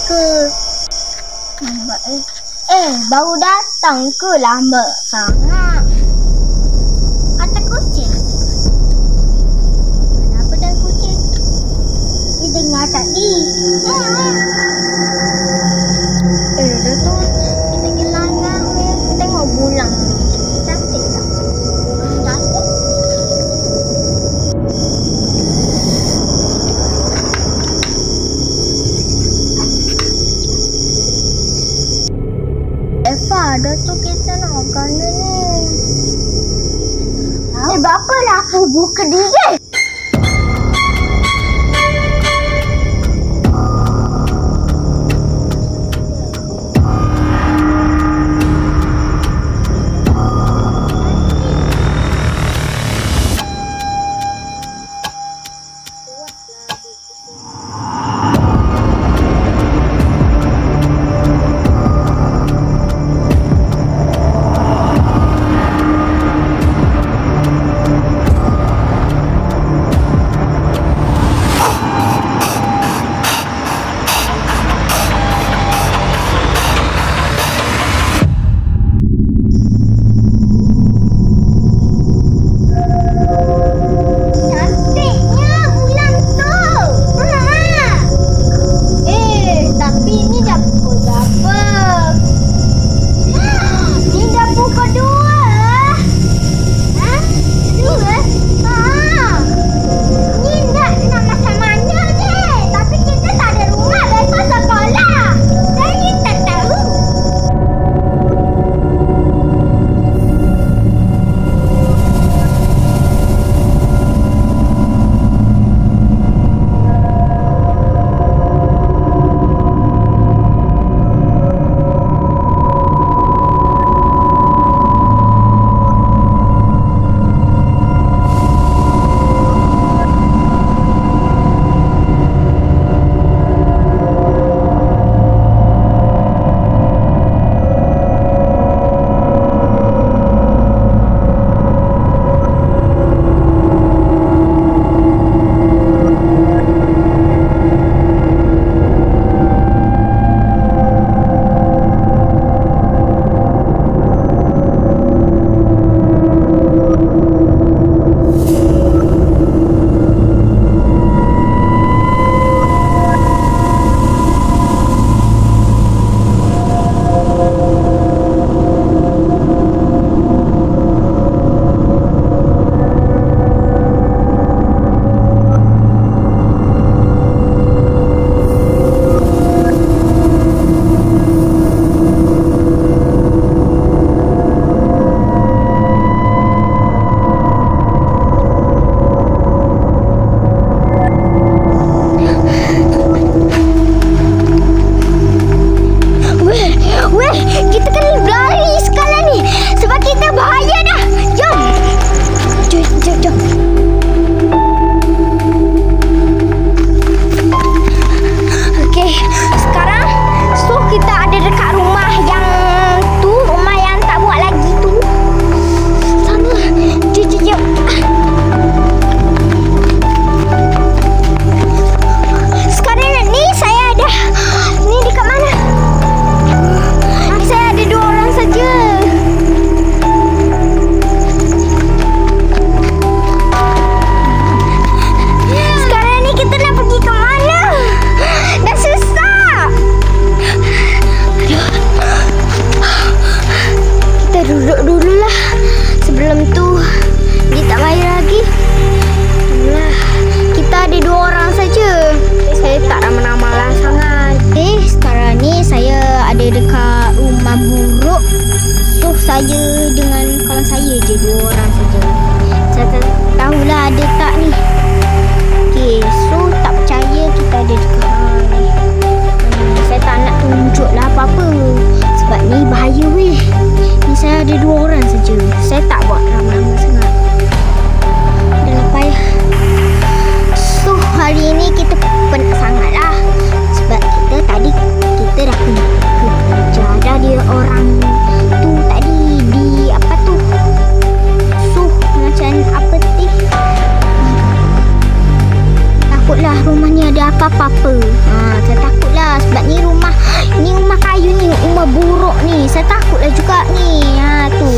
ke? Lambat baru datang ke lambat sangat? Kata kucing. Kenapa dah kucing? Dia dengar tadi. Dah tu kita gelangan tengok bulan ni. Cantik tak? Cantik. Eva, dah tu kita nak makan ni. Berapa lah aku buka diri? Cantiknya bulan tu. takutlah rumah ni ada apa-apa. Saya takutlah sebab ni rumah kayu ni, rumah buruk ni. Saya takutlah juga ni. Tu.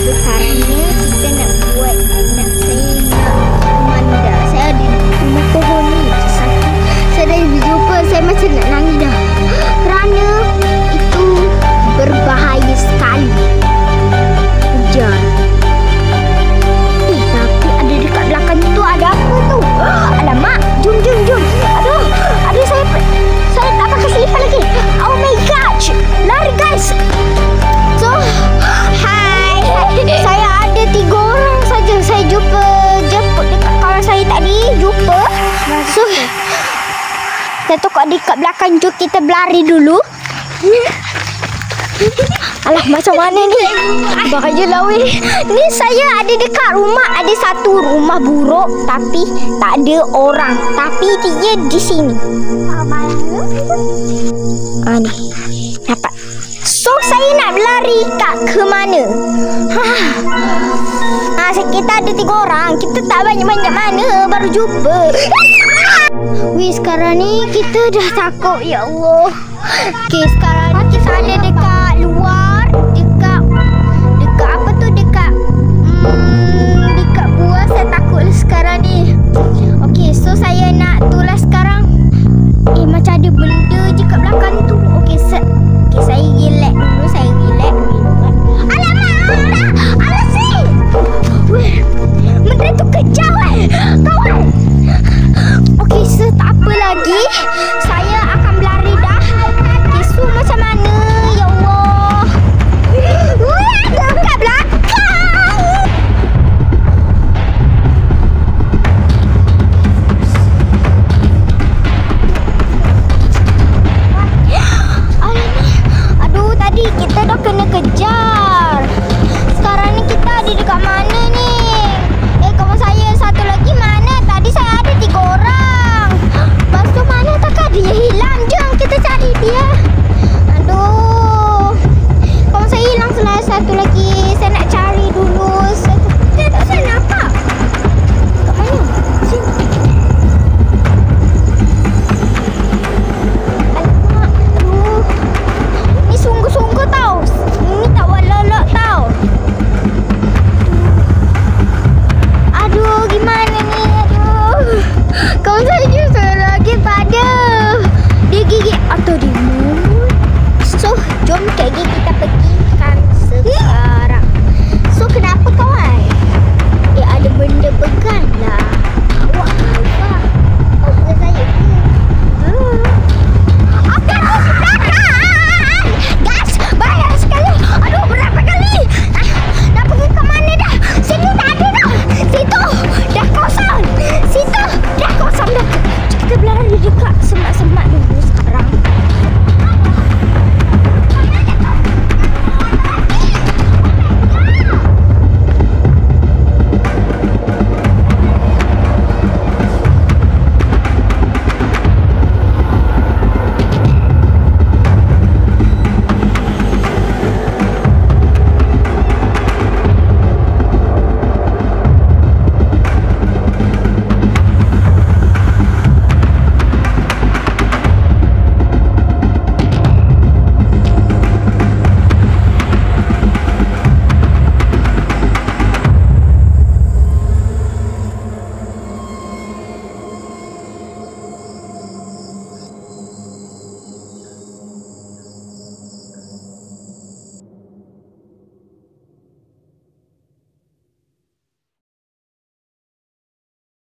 Sekarang ni kita nak buat, saya ada rumah pohon ni. Saya dah jumpa, saya macam nak nangis dah. Kerana itu berbahaya sekali. Hujan. Tapi ada dekat belakang tu ada apa tu? Alamak, jom. Aduh, saya tak pakai selipar lagi. Oh my gosh. Lari guys. So, hai. Saya ada 3 orang saja. Saya jemput dekat kawan saya tadi. Jumpa. So, saya takut dekat belakang. Jom kita berlari dulu. Alah, macam mana ni? Bahayalah weh. Ni saya ada dekat rumah. Ada satu rumah buruk tapi tak ada orang. Tapi dia di sini. Ni. Dapat. So, saya nak berlari ke mana? Kita ada 3 orang. Kita tak banyak-banyak mana. Baru jumpa. Weh, sekarang ni kita dah takut. Ya Allah. Okay, sekarang ni kita ada